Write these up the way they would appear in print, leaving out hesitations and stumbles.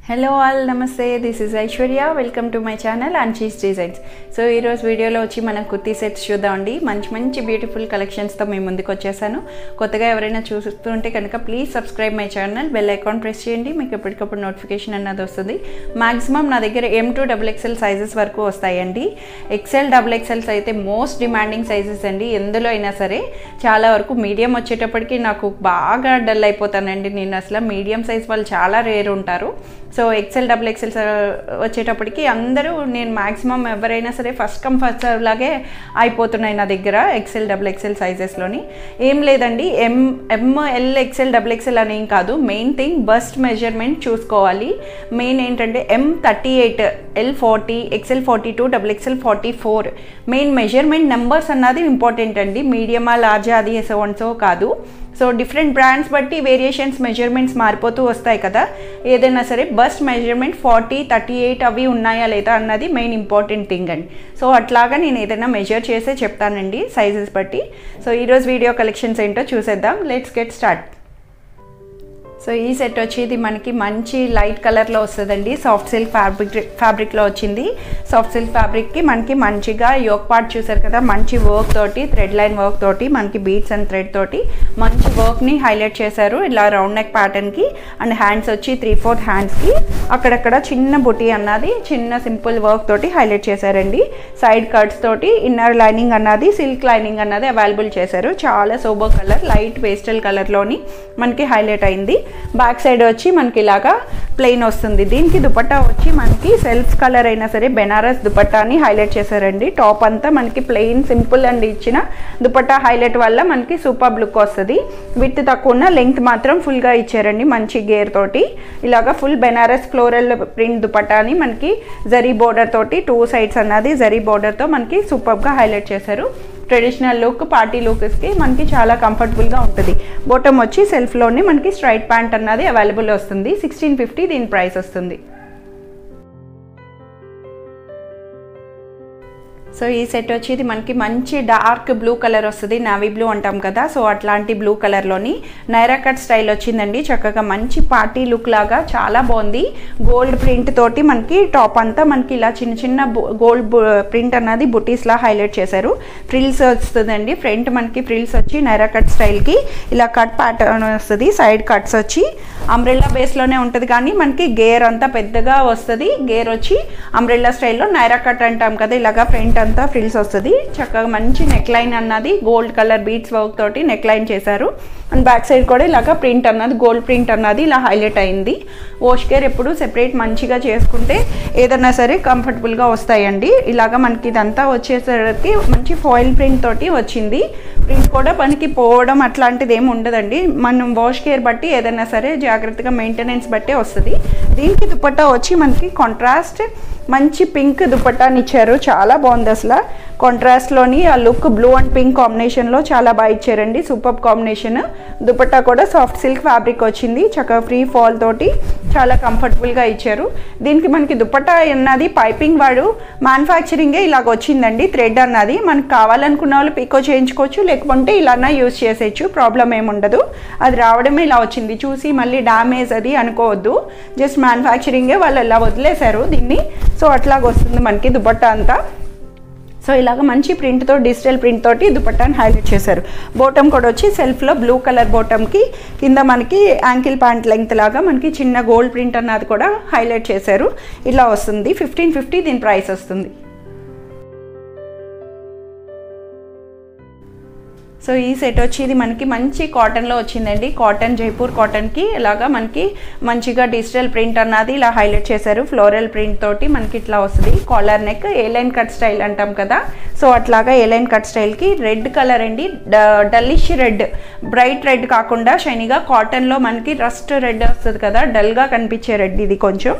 Hello all నమస్తే this is Aishwarya welcome to my channel Anshi's designs. So ఈరోజు వీడియోలో వచ్చి మనం కుర్తీ సెట్స్ చూద్దామండి. మంచి మంచి బ్యూటిఫుల్ కలెక్షన్స్తో మేము ముందుకు వచ్చేసాను. కొత్తగా ఎవరైనా చూస్తుంటే కనుక please subscribe my channel, bell icon press చేయండి, మీకు ఎప్పటికప్పుడు నోటిఫికేషన్ అన్నది వస్తుంది. మ్యాక్సిమం నా దగ్గర M2 XXL సైజెస్ వరకు వస్తాయండి. XL XXL అయితే మోస్ట్ డిమాండింగ్ సైజెస్ అండి. ఎందులో అయినా సరే చాలా వరకు మీడియం వచ్చేటప్పటికి నాకు బాగా డల్ అయిపోతానండి. నేను అసలు మీడియం సైజ్ వాళ్ళు చాలా రేర్ ఉంటారు. సో XL XXL వచ్చేటప్పటికి అందరూ నేను మ్యాక్సిమం ఎవరైనా సరే ఫస్ట్ కమ్ ఫస్ట్ సర్వ్ లాగే అయిపోతున్నాయి నా దగ్గర XL XXL సైజెస్లోని. ఏం లేదండి, ML XL XXL అనేం కాదు. మెయిన్ థింగ్ బస్ట్ మెజర్మెంట్ చూసుకోవాలి. మెయిన్ ఏంటంటే M38, L40, XL 42, XXL 44 main measurement numbers అన్నది ఇంపార్టెంట్ అండి. మీడియమా లార్జా అది సో కాదు. సో డిఫరెంట్ బ్రాండ్స్ బట్టి వేరియేషన్స్ మెజర్మెంట్స్ మారిపోతూ వస్తాయి కదా. ఏదైనా సరే బస్ట్ మెజర్మెంట్ 40, 38 అవి ఉన్నాయా లేదా అన్నది మెయిన్ ఇంపార్టెంట్ థింగ్ అండి. సో అట్లాగా నేను ఏదైనా మెజర్ చేసే చెప్తానండి సైజెస్ బట్టి. సో ఈరోజు వీడియో కలెక్షన్స్ ఏంటో చూసేద్దాం. Let's get start. సో ఈ సెట్ వచ్చేది మనకి మంచి లైట్ కలర్లో వస్తుందండి. సాఫ్ట్ సిల్క్ ఫ్యాబ్రిక్లో వచ్చింది. సాఫ్ట్ సిల్క్ ఫ్యాబ్రిక్కి మనకి మంచిగా యోక్ పార్ట్ చూసారు కదా, మంచి వర్క్ తోటి, థ్రెడ్ లైన్ వర్క్ తోటి, మనకి బీడ్స్ అండ్ థ్రెడ్ తోటి మంచి వర్క్ని హైలైట్ చేశారు. ఇలా రౌండ్ నెక్ ప్యాటర్న్కి అండ్ హ్యాండ్స్ వచ్చి 3/4 హ్యాండ్స్కి అక్కడక్కడ చిన్న బుటీ అన్నది చిన్న సింపుల్ వర్క్ తోటి హైలైట్ చేశారండి. సైడ్ కట్స్ తోటి ఇన్నర్ లైనింగ్ అన్నది సిల్క్ లైనింగ్ అన్నది అవైలబుల్ చేశారు. చాలా సోబర్ కలర్, లైట్ పేస్టల్ కలర్లోని మనకి హైలైట్ అయింది. బ్యాక్ సైడ్ వచ్చి మనకి ఇలాగా ప్లెయిన్ వస్తుంది. దీనికి దుపట్టా వచ్చి మనకి సెల్ఫ్ కలర్ అయినా సరే బెనారస్ దుపట్టాని హైలైట్ చేశారండి. టాప్ అంతా మనకి ప్లెయిన్ సింపుల్ అండ్ ఇచ్చిన దుపట్టా హైలైట్ వల్ల మనకి సూపర్ లుక్ వస్తుంది. విత్ తక్కువ ఉన్న లెంగ్త్ మాత్రం ఫుల్గా ఇచ్చారండి. మంచి గేర్ తోటి ఇలాగా ఫుల్ బెనారస్ ఫ్లోరల్ ప్రింట్ దుపట్టాని మనకి జరీ బోర్డర్ తోటి 2 సైడ్స్ అన్నది జరీ బోర్డర్తో మనకి సూపర్గా హైలైట్ చేశారు. ట్రెడిషనల్ లుక్, పార్టీ లుక్స్కి మనకి చాలా కంఫర్టబుల్గా ఉంటుంది. బాటమ్ వచ్చి సెల్ఫ్లోనే మనకి స్ట్రైట్ ప్యాంట్ అన్నది అవైలబుల్ వస్తుంది. 1650 దీని ప్రైస్ వస్తుంది. సో ఈ సెట్ వచ్చేది మనకి మంచి డార్క్ బ్లూ కలర్ వస్తుంది. నావీ బ్లూ అంటాం కదా, సో అట్లాంటి బ్లూ కలర్లోని నైరా కట్ స్టైల్ వచ్చిందండి. చక్కగా మంచి పార్టీ లుక్ లాగా చాలా బాగుంది. గోల్డ్ ప్రింట్ తోటి మనకి టాప్ అంతా మనకి ఇలా చిన్న చిన్న గోల్డ్ ప్రింట్ అన్నది బుటీస్లా హైలైట్ చేశారు. ఫ్రిల్స్ వస్తుందండి. ఫ్రంట్ మనకి ఫ్రిల్స్ వచ్చి నైరా కట్ స్టైల్కి ఇలా కట్ ప్యాటర్న్ వస్తుంది. సైడ్ కట్స్ వచ్చి అంబ్రెల్లా బేస్లోనే ఉంటుంది, కానీ మనకి గేర్ అంతా పెద్దగా వస్తుంది. గేర్ వచ్చి అంబ్రెల్లా స్టైల్లో నైరా కట్ అంటాం కదా, ఇలాగా ఫ్రంట్ అంతా ఫ్రిల్స్ వస్తుంది. చక్కగా మంచి నెక్ లైన్ అన్నది గోల్డ్ కలర్ బీడ్స్ వర్క్ తోటి నెక్ లైన్ చేశారు. అండ్ బ్యాక్ సైడ్ కూడా ఇలాగా ప్రింట్ అన్నది గోల్డ్ ప్రింట్ అన్నది ఇలా హైలైట్ అయింది. వాష్ కేర్ ఎప్పుడు సెపరేట్ మంచిగా చేసుకుంటే ఏదన్నా సరే కంఫర్టబుల్గా వస్తాయండి. ఇలాగా మనకి ఇదంతా వచ్చేసరికి మంచి ఫాయిల్ ప్రింట్ తోటి వచ్చింది. ప్రింట్ కూడా మనకి పోవడం అట్లాంటిది ఏమి ఉండదండి. మనం వాష్ కేర్ బట్టి ఏదైనా సరే జాగ్రత్తగా మెయింటెనెన్స్ బట్టే వస్తుంది. దీనికి దుపట్టా వచ్చి మనకి కాంట్రాస్ట్ మంచి పింక్ దుపట్టాని ఇచ్చారు. చాలా బాగుంది అసలు. కాంట్రాస్ట్లోని ఆ లుక్ బ్లూ అండ్ పింక్ కాంబినేషన్లో చాలా బాగా ఇచ్చారండి. Super combination. దుపట్టా కూడా సాఫ్ట్ సిల్క్ ఫ్యాబ్రిక్ వచ్చింది. చక్కగా ఫ్రీ ఫాల్ తోటి చాలా కంఫర్టబుల్గా ఇచ్చారు. దీనికి మనకి దుపట్టా అన్నది పైపింగ్ వాడు మ్యానుఫ్యాక్చరింగే ఇలాగ వచ్చిందండి. థ్రెడ్ అన్నది మనకు కావాలనుకున్న వాళ్ళు పికో చేయించుకోవచ్చు, లేకుంటే ఇలానా యూజ్ చేసేయచ్చు, ప్రాబ్లం ఏముండదు. అది రావడమే ఇలా వచ్చింది. చూసి మళ్ళీ డ్యామేజ్ అది అనుకోవద్దు. జస్ట్ మ్యానుఫ్యాక్చరింగే వాళ్ళు ఇలా వదిలేశారు దీన్ని. సో అట్లాగ వస్తుంది మనకి దుపట్టా అంతా. సో ఇలాగ మంచి ప్రింట్తో, డిజిటల్ ప్రింట్ తోటి దుపట్టాని హైలైట్ చేశారు. బాటమ్ కూడా వచ్చి సెల్ఫ్లో బ్లూ కలర్ బాటమ్కి కింద మనకి యాంకిల్ ప్యాంట్ లెంగ్త్ లాగా మనకి చిన్న గోల్డ్ ప్రింట్ అన్నది కూడా హైలైట్ చేశారు. ఇలా వస్తుంది. 1550 దీని ప్రైస్ వస్తుంది. సో ఈ సెట్ వచ్చేది మనకి మంచి కాటన్లో వచ్చిందండి. కాటన్, జైపూర్ కాటన్కి ఇలాగా మనకి మంచిగా డిజిటల్ ప్రింట్ అన్నది ఇలా హైలైట్ చేశారు. ఫ్లోరల్ ప్రింట్ తోటి మనకి ఇట్లా వస్తుంది. కాలర్ నెక్, ఏ లైన్ కట్ స్టైల్ అంటాం కదా, సో అట్లాగా ఏ లైన్ కట్ స్టైల్కి రెడ్ కలర్ అండి. డల్లిష్ రెడ్, బ్రైట్ రెడ్ కాకుండా షైనీగా కాటన్లో మనకి రస్ట్ రెడ్ వస్తుంది కదా, డల్గా కనిపించే రెడ్. ఇది కొంచెం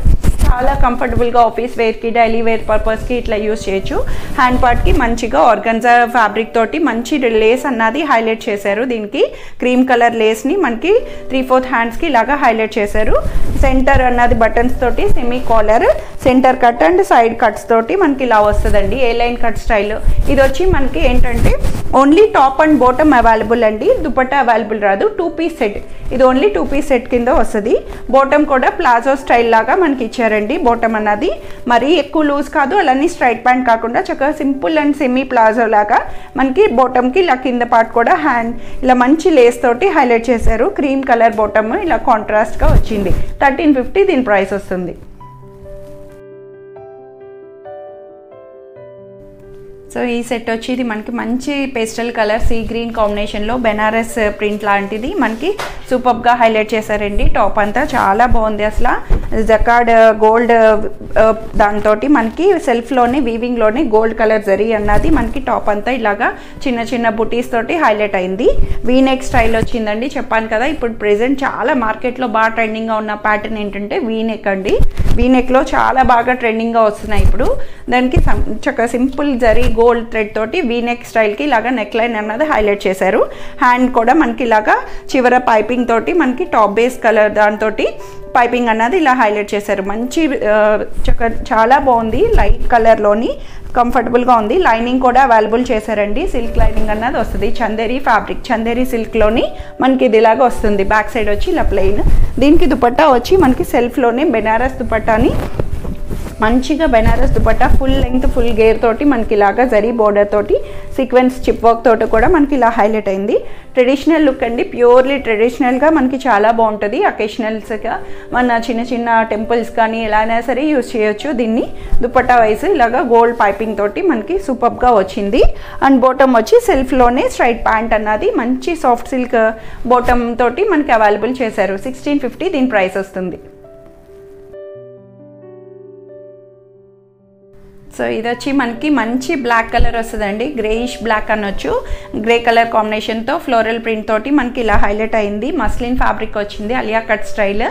చాలా కంఫర్టబుల్గా ఆఫీస్ వేర్కి, డైలీ వేర్ పర్పస్కి ఇట్లా యూజ్ చేయొచ్చు. హ్యాండ్ పార్ట్కి మంచిగా ఆర్గన్జా ఫ్యాబ్రిక్ తోటి మంచి లేస్ అన్నది హైలైట్ చేశారు. దీనికి క్రీమ్ కలర్ లేస్ని మనకి 3/4 హ్యాండ్స్కి ఇలాగా హైలైట్ చేశారు. సెంటర్ అన్నది బటన్స్ తోటి semi caller, centre cut and side cuts తోటి మనకి ఇలా వస్తుందండి. ఏ లైన్ కట్ స్టైల్. ఇది వచ్చి మనకి ఏంటంటే only top and bottom available అండి, దుపట్టా అవైలబుల్ రాదు. 2 పీస్ సెట్, ఇది ఓన్లీ 2 పీస్ సెట్ కింద వస్తుంది. బాటమ్ కూడా ప్లాజో స్టైల్ లాగా మనకి ఇచ్చారండి. బాటమ్ అన్నది మరీ ఎక్కువ లూజ్ కాదు, అలానే స్ట్రైట్ ప్యాంట్ కాకుండా చక్కగా సింపుల్ అండ్ సెమీ ప్లాజో లాగా మనకి బాటమ్కి ఇలా కింద పార్ట్ కూడా హ్యాండ్ ఇలా మంచి లేస్ తోటి హైలైట్ చేశారు. క్రీమ్ కలర్ బాటమ్ ఇలా కాంట్రాస్ట్గా వచ్చింది. 1350 దీని ప్రైస్ వస్తుంది. సో ఈ సెట్ వచ్చి ఇది మనకి మంచి పేస్టల్ కలర్ సీ గ్రీన్ కాంబినేషన్లో బెనారస్ ప్రింట్ లాంటిది మనకి సూపర్గా హైలైట్ చేశారండి. టాప్ అంతా చాలా బాగుంది. అసలు జకార్డ్ గోల్డ్ దాంతో మనకి సెల్ఫ్లోనే వీవింగ్లోనే గోల్డ్ కలర్ జరీ అన్నది మనకి టాప్ అంతా ఇలాగా చిన్న చిన్న బుటీస్ తోటి హైలైట్ అయింది. వీనెక్ స్టైల్ వచ్చిందండి. చెప్పాను కదా ఇప్పుడు ప్రెజెంట్ చాలా మార్కెట్లో బాగా ట్రెండింగ్గా ఉన్న ప్యాటర్న్ ఏంటంటే వీనెక్ అండి. వీనెక్లో చాలా బాగా ట్రెండింగ్గా వస్తున్నాయి ఇప్పుడు. దానికి చక్కగా సింపుల్ జరీ గోల్డ్ థ్రెడ్ తోటి వీనెక్ స్టైల్కి ఇలాగా నెక్ లైన్ అన్నది హైలైట్ చేశారు. హ్యాండ్ కూడా మనకి ఇలాగా చివర పైపింగ్ తోటి మనకి టాప్ బేస్ కలర్ దాంతో పైపింగ్ అన్నది ఇలా హైలైట్ చేశారు. మంచి చాలా బాగుంది. లైట్ కలర్లోని కంఫర్టబుల్గా ఉంది. లైనింగ్ కూడా అవైలబుల్ చేశారండి. సిల్క్ లైనింగ్ అన్నది వస్తుంది. చందేరి ఫ్యాబ్రిక్, చందేరి సిల్క్లోని మనకి ఇది ఇలాగ వస్తుంది. బ్యాక్ సైడ్ వచ్చి ఇలా ప్లెయిన్. దీనికి దుపట్టా వచ్చి మనకి సెల్ఫ్లోనే బెనారస్ దుపట్టాని మంచిగా Banaras dupatta full length full గేర్ తోటి మనకి ఇలాగా జరీ బోర్డర్ తోటి సీక్వెన్స్ చిప్ వర్క్ తోటి కూడా మనకి ఇలా హైలైట్ అయింది. ట్రెడిషనల్ లుక్ అండి, ప్యూర్లీ ట్రెడిషనల్గా మనకి చాలా బాగుంటుంది. అకేషనల్స్గా మన చిన్న చిన్న టెంపుల్స్ కానీ ఎలా అయినా సరే యూజ్ చేయొచ్చు. దీన్ని దుపట్టా వైజ్ ఇలాగా గోల్డ్ పైపింగ్ తోటి మనకి సూపర్గా వచ్చింది. అండ్ బాటమ్ వచ్చి సెల్ఫ్లోనే స్ట్రైట్ ప్యాంట్ అన్నది మంచి సాఫ్ట్ సిల్క్ బాటమ్ తోటి మనకి అవైలబుల్ చేశారు. 1650 దీని ప్రైస్ వస్తుంది. సో ఇది వచ్చి మనకి మంచి బ్లాక్ కలర్ వస్తుందండి. గ్రేయిష్ బ్లాక్ అనొచ్చు. గ్రే కలర్ కాంబినేషన్తో ఫ్లోరల్ ప్రింట్ తోటి మనకి ఇలా హైలైట్ అయింది. మస్లిన్ ఫ్యాబ్రిక్ వచ్చింది. అలియా కట్ స్టైల్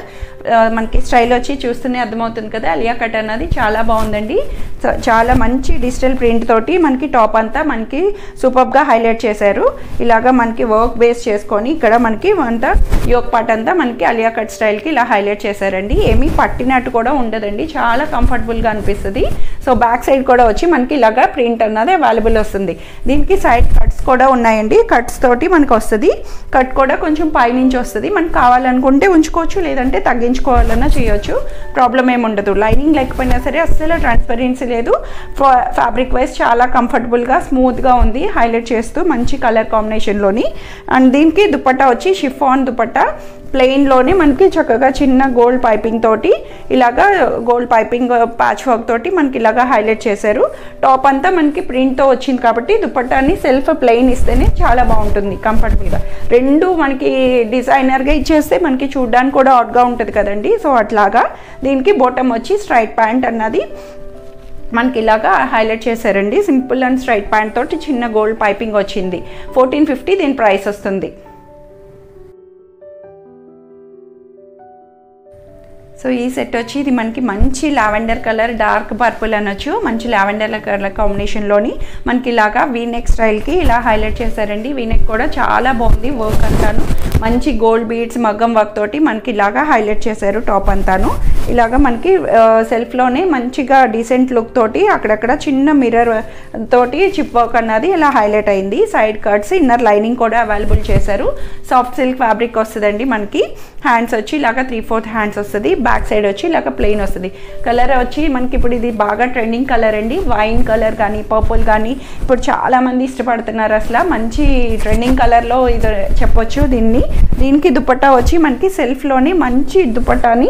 మనకి స్టైల్ వచ్చి చూస్తూనే అర్థమవుతుంది కదా. అలియా కట్ అన్నది చాలా బాగుందండి. సో చాలా మంచి డిజిటల్ ప్రింట్ తోటి మనకి టాప్ అంతా మనకి సూపర్గా హైలైట్ చేశారు. ఇలాగా మనకి వర్క్ బేస్ చేసుకొని ఇక్కడ మనకి అంతా యోక్ పార్ట్ అంతా మనకి అలియా కట్ స్టైల్కి ఇలా హైలైట్ చేశారండి. ఏమీ పట్టినట్టు కూడా ఉండదండి, చాలా కంఫర్టబుల్గా అనిపిస్తుంది. సో బ్యాక్ సైడ్ కూడా వచ్చి మనకి ఇలాగా ప్రింట్ అన్నది అవైలబుల్ వస్తుంది. దీనికి సైడ్ కట్స్ కూడా ఉన్నాయండి. కట్స్ తోటి మనకు వస్తుంది. కట్ కూడా కొంచెం పైనుంచి వస్తుంది. మనకు కావాలనుకుంటే ఉంచుకోవచ్చు, లేదంటే తగ్గించుకోవాలన్నా చేయొచ్చు. ప్రాబ్లం ఏమి ఉండదు. లైనింగ్ లేకపోయినా సరే అస్సలు ట్రాన్స్పరెన్సీ లేదు. ఫ్యాబ్రిక్ వైజ్ చాలా కంఫర్టబుల్గా స్మూత్గా ఉంది. హైలైట్ చేస్తూ మంచి కలర్ కాంబినేషన్లోని. అండ్ దీనికి దుపట్టా వచ్చి షిఫాన్ దుపట్టా ప్లెయిన్లోనే మనకి చక్కగా చిన్న గోల్డ్ పైపింగ్ తోటి ఇలాగా గోల్డ్ పైపింగ్ ప్యాచ్ వర్క్ తోటి మనకి ఇలాగా హైలైట్ చేశారు. టాప్ అంతా మనకి ప్రింట్తో వచ్చింది కాబట్టి దుపట్టాని సెల్ఫ్ ప్లెయిన్ ఇస్తేనే చాలా బాగుంటుంది కంఫర్టబుల్గా. రెండు మనకి డిజైనర్గా ఇచ్చేస్తే మనకి చూడడానికి కూడా ఆట్గా ఉంటుంది కదండి. సో అట్లాగా దీనికి బాటమ్ వచ్చి స్ట్రైట్ ప్యాంట్ అన్నది మనకి ఇలాగా హైలైట్ చేశారండి. సింపుల్ అండ్ స్ట్రైట్ ప్యాంట్ తోటి చిన్న గోల్డ్ పైపింగ్ వచ్చింది. 1450 దీని ప్రైస్ వస్తుంది. సో ఈ సెట్ వచ్చి ఇది మనకి మంచి లావెండర్ కలర్ డార్క్ పర్పుల్ అనొచ్చు. మంచి లావెండర్ కలర్ కాంబినేషన్లోని మనకి ఇలాగా వీనెక్ స్టైల్కి ఇలా హైలైట్ చేశారండి. వీనెక్ కూడా చాలా బాగుంది. వర్క్ అంతాను మంచి గోల్డ్ బీడ్స్ మగ్గం వర్క్ తోటి మనకి ఇలాగా హైలైట్ చేశారు. టాప్ అంతాను ఇలాగా మనకి సెల్ఫ్లోనే మంచిగా డీసెంట్ లుక్ తోటి అక్కడక్కడ చిన్న మిర్రర్ తోటి చిప్ వర్క్ అన్నది ఇలా హైలైట్ అయింది. సైడ్ కట్స్ ఇన్నర్ లైనింగ్ కూడా అవైలబుల్ చేశారు. సాఫ్ట్ సిల్క్ ఫ్యాబ్రిక్ వస్తుందండి. మనకి హ్యాండ్స్ వచ్చి ఇలాగా 3/4 హ్యాండ్స్ వస్తుంది. బ్యాక్ సైడ్ వచ్చి ఇలాగ ప్లెయిన్ వస్తుంది. కలర్ వచ్చి మనకి ఇప్పుడు ఇది బాగా ట్రెండింగ్ కలర్ అండి. వైన్ కలర్ కానీ పర్పుల్ కానీ ఇప్పుడు చాలామంది ఇష్టపడుతున్నారు. అసలు మంచి ట్రెండింగ్ కలర్లో ఇది చెప్పొచ్చు. దీనికి దుపట్టా వచ్చి మనకి సెల్ఫ్లోనే మంచి దుపట్టాని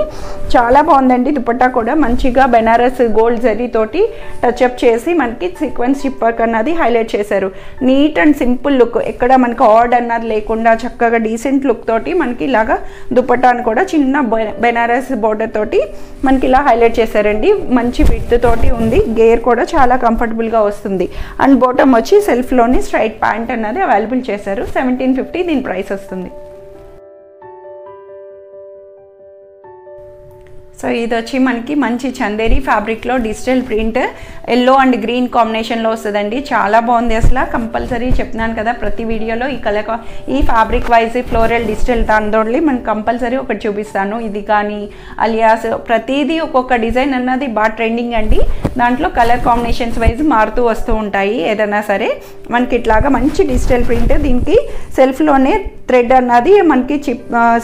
చాలా బాగుందండి. దుపట్టా కూడా మంచిగా బెనారస్ గోల్డ్ జరీ తోటి టచ్అప్ చేసి మనకి సీక్వెన్స్ చిప్ వర్క్ అన్నది హైలైట్ చేశారు. నీట్ అండ్ సింపుల్ లుక్, ఎక్కడ మనకి ఆర్డ్ అన్నది లేకుండా చక్కగా డీసెంట్ లుక్ తోటి మనకి ఇలాగా దుపట్టాని కూడా చిన్న బెనారస్ బోర్డర్ తోటి మనకి ఇలా హైలైట్ చేశారండి. మంచి విడ్త్ తోటి ఉంది. గేర్ కూడా చాలా కంఫర్టబుల్గా వస్తుంది. అండ్ బాటమ్ వచ్చి సెల్ఫ్లోని స్ట్రైట్ ప్యాంట్ అన్నది అవైలబుల్ చేశారు. 1750 దీని ప్రైస్ వస్తుంది. సో ఇది వచ్చి మనకి మంచి చందేరి ఫ్యాబ్రిక్లో digital print yellow and green కాంబినేషన్లో వస్తుందండి. చాలా బాగుంది అసలు. కంపల్సరీ చెప్తున్నాను కదా ప్రతి వీడియోలో ఈ ఫ్యాబ్రిక్ వైజ్ ఫ్లోరల్ డిజిటల్ దానితోటి మనం కంపల్సరీ ఒకటి చూపిస్తాను. ఇది కానీ అలియాస్ ప్రతిదీ ఒక్కొక్క డిజైన్ అన్నది బాగా ట్రెండింగ్ అండి. దాంట్లో కలర్ కాంబినేషన్స్ వైజ్ మారుతూ వస్తూ ఉంటాయి. ఏదైనా సరే మనకి ఇట్లాగా మంచి డిజిటల్ ప్రింట్, దీనికి సెల్ఫ్లోనే థ్రెడ్ అన్నది మనకి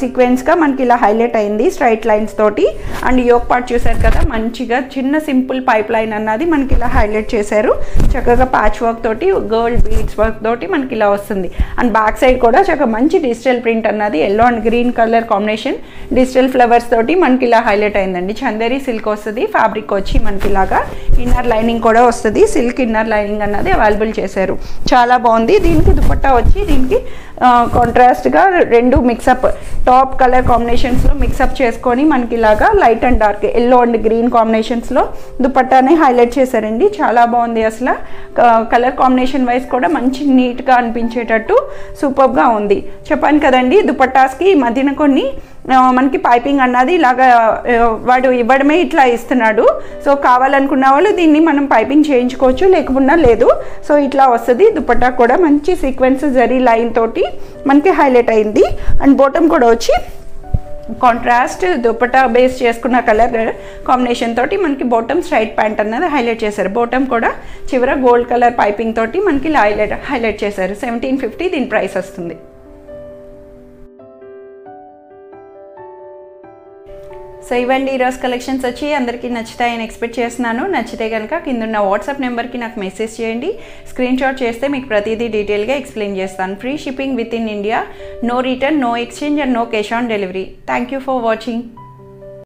సీక్వెన్స్గా మనకి ఇలా హైలైట్ అయింది స్ట్రైట్ లైన్స్ తోటి. అండ్ యోక్ పార్ట్ చూసారు కదా, మంచిగా చిన్న సింపుల్ పైప్ లైన్ అన్నది మనకి ఇలా హైలైట్ చేశారు. చక్కగా ప్యాచ్ వర్క్ తోటి, గోల్డ్ బీడ్స్ వర్క్ తోటి మనకి ఇలా వస్తుంది. అండ్ బ్యాక్ సైడ్ కూడా చక్కగా మంచి డిజిటల్ ప్రింట్ అన్నది yellow and green colour combination digital flowers తోటి మనకి ఇలా హైలైట్ అయిందండి. చందేరి సిల్క్ వస్తుంది. ఫ్యాబ్రిక్ వచ్చి మనకి ఇలాగా ఇన్నర్ లైనింగ్ కూడా వస్తుంది. సిల్క్ ఇన్నర్ లైనింగ్ అన్నది అవైలబుల్ చేశారు. చాలా బాగుంది. దీనికి దుపట్టా వచ్చి దీనికి కాంట్రాస్ట్గా రెండు మిక్సప్ టాప్ కలర్ కాంబినేషన్స్లో మిక్సప్ చేసుకొని మనకి ఇలాగా light and dark yellow and green కాంబినేషన్స్లో దుపట్టానే హైలైట్ చేశారండి. చాలా బాగుంది అసలు. కలర్ కాంబినేషన్ వైజ్ కూడా మంచి నీట్గా అనిపించేటట్టు సూపర్గా ఉంది. చెప్పాను కదండి, దుపట్టాస్కి ఈ మధ్యన కొన్ని మనకి పైపింగ్ అన్నది ఇలాగా వాడు ఇవ్వడమే ఇట్లా ఇస్తున్నాడు. సో కావాలనుకున్న వాళ్ళు దీన్ని మనం పైపింగ్ చేయించుకోవచ్చు, లేకుండా లేదు. సో ఇట్లా వస్తుంది. దుపట్టా కూడా మంచి సీక్వెన్స్ జరీ లైన్ తోటి మనకి హైలైట్ అయింది. అండ్ బాటమ్ కూడా వచ్చి కాంట్రాస్ట్ దుపట్టా బేస్ చేసుకున్న కలర్ కాంబినేషన్ తోటి మనకి బాటమ్ స్ట్రైట్ ప్యాంట్ అన్నది హైలైట్ చేశారు. బాటమ్ కూడా చివర గోల్డ్ కలర్ పైపింగ్ తోటి మనకి హైలైట్ చేశారు. 1750 దీని ప్రైస్ వస్తుంది. సో ఇవ్వండి ఈరోజు కలెక్షన్స్ వచ్చి అందరికీ నచ్చుతాయని ఎక్స్పెక్ట్ చేస్తున్నాను. నచ్చితే కనుక కింద ఉన్న వాట్సాప్ నెంబర్కి నాకు మెసేజ్ చేయండి. స్క్రీన్ షాట్ చేస్తే మీకు ప్రతిదీ డీటెయిల్గా ఎక్స్ప్లెయిన్ చేస్తాను. Free shipping within India, no return, no exchange and no cash on delivery. Thank you for watching.